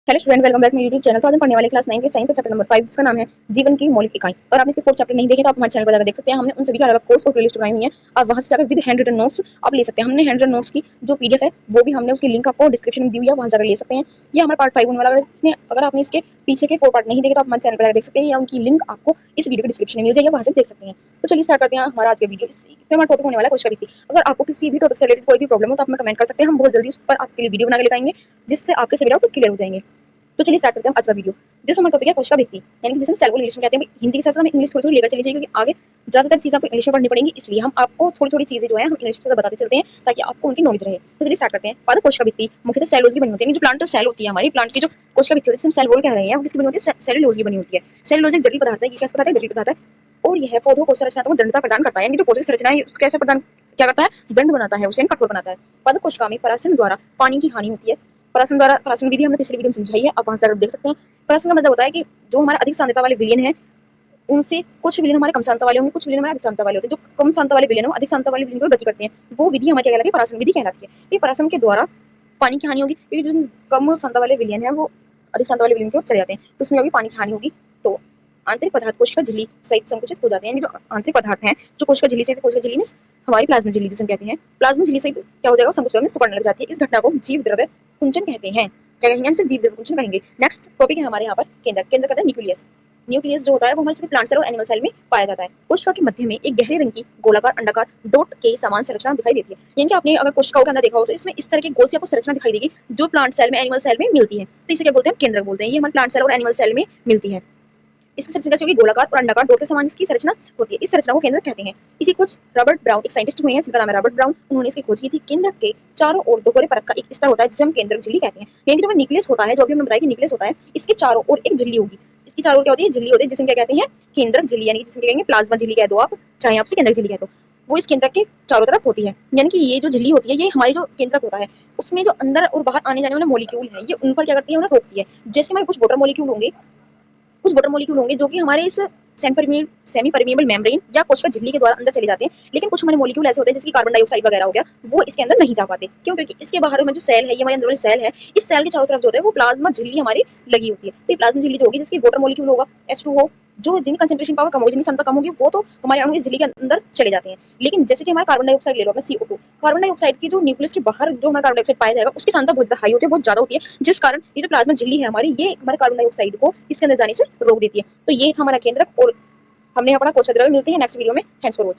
Hello student, welcome back मेरे YouTube channel. तो आज हम पढ़ने वाले क्लास 9 के साइंस का चैप्टर नंबर 5 जिसका नाम है जीवन की मौलिक इकाई। और आपने इसके 4 चैप्टर नहीं देखे तो आप हमारे चैनल पर जाकर देख सकते हैं। हमने उन सभी का अलग कोर्स और प्लेलिस्ट बनाई हुई है। आप वहां से जाकर विद हैंड रिटन नोट्स आप ले सकते हैं। हमने हैंड रिटन नोट्स की जो पीडीएफ है वो भी हमने उसकी लिंक आपको डिस्क्रिप्शन में दी हुई है, वहां जाकर ले सकते हैं। ये हमारा पार्ट 5 होने वाला है। अगर आपने इसके पीछे के 4 पार्ट नहीं देखे तो आप हमारे चैनल पर जाकर देख सकते हैं, या उनकी लिंक आपको इस वीडियो के डिस्क्रिप्शन में मिल जाएगी, वहां से देख सकते हैं। तो चलिए स्टार्ट करते हैं हमारा आज का वीडियो। इसमें हमारा टॉपिक होने वाला है कोशिका भित्ति। अगर आपको किसी भी टॉपिक से रिलेटेड कोई भी प्रॉब्लम हो तो आप हमें कमेंट कर सकते हैं। हम बहुत जल्दी उस पर आपके लिए वीडियो बना के लेकर आएंगे जिससे आपके सभी डाउट क्लियर हो जाएंगे। तो चलिए स्टार्ट करते हैं आज का वीडियो। जिसमें हमारा टॉपिक है कोशिका भित्ति, यानी कि जिसे सेल वॉल इंग्लिश में कहते हैं। हिंदी के साथ साथ हमें इंग्लिश थोड़ी-थोड़ी लेकर चली जाएगी क्योंकि आगे ज्यादातर चीजें आपको इंग्लिश में पढ़नी पड़ेंगी, इसलिए हम आपको थोड़ी-थोड़ी चीजें जो है हम इंग्लिश में बताते चलते हैं ताकि आपको उनकी नॉलेज रहे। तो चलिए स्टार्ट करते हैं। बात कोशिका भित्ति मुख्यतः सेलुलोज की बनी होती है। जो प्लांट सेल होती है, हमारी प्लांट की जो कोशिका भित्ति होती है, जिसे सेल वॉल कह रहे हैं, वो किसकी बनी होती है? सेलुलोज की बनी होती है। सेलुलोज एक जटिल पदार्थ है। ये कैसा पदार्थ है? जटिल पदार्थ है। और यह पौधों को संरचनात्मक दृढ़ता प्रदान करता है। यानी जो पौधे की संरचना है उसको कैसे प्रदान क्या करता है? दंड बनाता है, उसे कठोर बनाता है। पादप कोशिका में परागण द्वारा पानी की हानि होती है। परागण विधि हमने पिछली वीडियो में समझाई है, आप वहां से देख सकते हैं। परागण का मतलब होता है कि जो हमारा अधिक सांद्रता वाले विलयन है उनसे कुछ विलयन हमारे कम सांद्रता वाले होंगे, कुछ विलयन हमारे अधिक सांद्रता वाले होते हैं। जो कम सांद्रता वाले विलयन है वो अधिक सांद्रता वाले विलयन को गति करते हैं। वो विधि हमारी क्या कहलाती है? परागण विधि कहलाती है। तो ये परागण के द्वारा पानी की हानि होगी क्योंकि जो कम सांद्रता वाले विलयन है वो अधिक सांद्रता वाले विलयन की ओर चले जाते हैं, तो उसमें भी पानी की हानि होगी। तो आंतरिक पदार्थ कोशिका झिल्ली सहित संकुचित हो जाते हैं। जो आंतरिक पदार्थ हैं जो कोशिका झिल्ली सहित, कोशिका झिल्ली में हमारी प्लाज्मा झिल्ली जिसे हम कहते हैं, प्लाज्मा झिल्ली सहित क्या हो जाएगा? संकुचन में सिकुड़ने लग जाती है। इस घटना को जीव द्रव्य कुंचन कहते हैं। क्या कहेंगे? हम सिर्फ जीव द्रव्य कुंचन कहेंगे। नेक्स्ट टॉपिक है हमारे यहाँ पर केंद्र। केंद्र कहते हैं न्यूक्लियस। न्यूक्लियस जो होता है वो हमारे सभी प्लांट सेल और एनिमल सेल में पाया जाता है। कोशिका के मध्य में एक गहरे रंग की गोलाकार अंडाकार डॉट के समान संरचना दिखाई देती है। यानी कि आपने अगर कोशिकाओं के अंदर देखा हो तो इसमें इस तरह की गोल सी आपको संरचना दिखाई देगी जो प्लांट सेल में, एनिमल सेल में मिलती है। तो इसे क्या बोलते हैं? केंद्रक बोलते हैं। ये हमारे प्लांट सेल और एनिमल सेल में मिलती है। इसकी संरचना कैसी होगी? गोलाकार और अंडाकार डॉट के समान इसकी संरचना होती है। इस संरचना को केंद्रक कहते हैं। इसी कुछ रॉबर्ट ब्राउन एक साइंटिस्ट हुए हैं जिनका नाम है रॉबर्ट ब्राउन, उन्होंने इसकी खोज की थी। केंद्रक के चारों ओर दोहरे परत का एक स्तर होता है जिसे हम केंद्रक झिल्ली कहते हैं। यानी कि जो न्यूक्लियस होता है, जो अभी हमने बताया कि न्यूक्लियस होता है, इसके चारों ओर एक झिल्ली होगी। इसकी चारों ओर क्या होती है? झिल्ली होती है, जिसे क्या कहते हैं? केंद्रक झिल्ली। यानी जिसे कहेंगे प्लाज्मा झिल्ली कह दो आप, चाहे आपसे केंद्रक झिल्ली कह दो। वो इस केंद्रक के चारों तरफ होती है। यानी कि ये जो झिल्ली होती है ये हमारी जो केंद्रक होता है उसमें जो अंदर और बाहर आने जाने वाले मॉलिक्यूल है ये उन पर क्या करती है? उन्हें रोकती है। जैसे हमारे कुछ वाटर मॉलिक्यूल होंगे, कुछ वाटर मॉलिक्यूल होंगे जो कि हमारे इस सेमी परमिएबल मेम्ब्रेन या कोशिका झिल्ली के द्वारा अंदर चले जाते हैं। लेकिन कुछ हमारे मॉलिक्यूल ऐसे होते हैं जैसे कार्बन डाइऑक्साइड वगैरह हो गया, वो इसके अंदर नहीं जा पाते। क्यों? क्योंकि इसके बाहर में जो सेल है, ये हमारे अंदर वाली सेल है, इस सेल के चारों तरफ जो होता है वो प्लाज्मा झिल्ली हमारी लगी होती है। तो ये प्लाज्मा झिल्ली जो होगी जिसकी वाटर मॉलिक्यूल होगा H2O, जो जिनकी कंसंट्रेशन पावर कम होगी, जिनकी सांद्रता कम होगी, वो तो हमारे अणु इस झिल्ली के अंदर चले जाते हैं। लेकिन जैसे कि हमारा कार्बन डाइऑक्साइड ले लो अपना CO2, कार्बन डाइऑक्साइड की जो न्यूक्लियस के बाहर जो हमारा कार्बन डाइऑक्साइड पाया जाएगा उसकी सांद्रता बहुत ज्यादा हाई होती है, बहुत ज्यादा होती है, जिस कारण ये जो प्लाज्मा झिल्ली है हमारी ये हमारे कार्बन डाइऑक्साइड को इसके अंदर जाने से रोक देती है। तो ये था हमारा केंद्रक और हमने अपना कोशिका द्रव्य। मिलते हैं नेक्स्ट वीडियो में। Thanks for watching.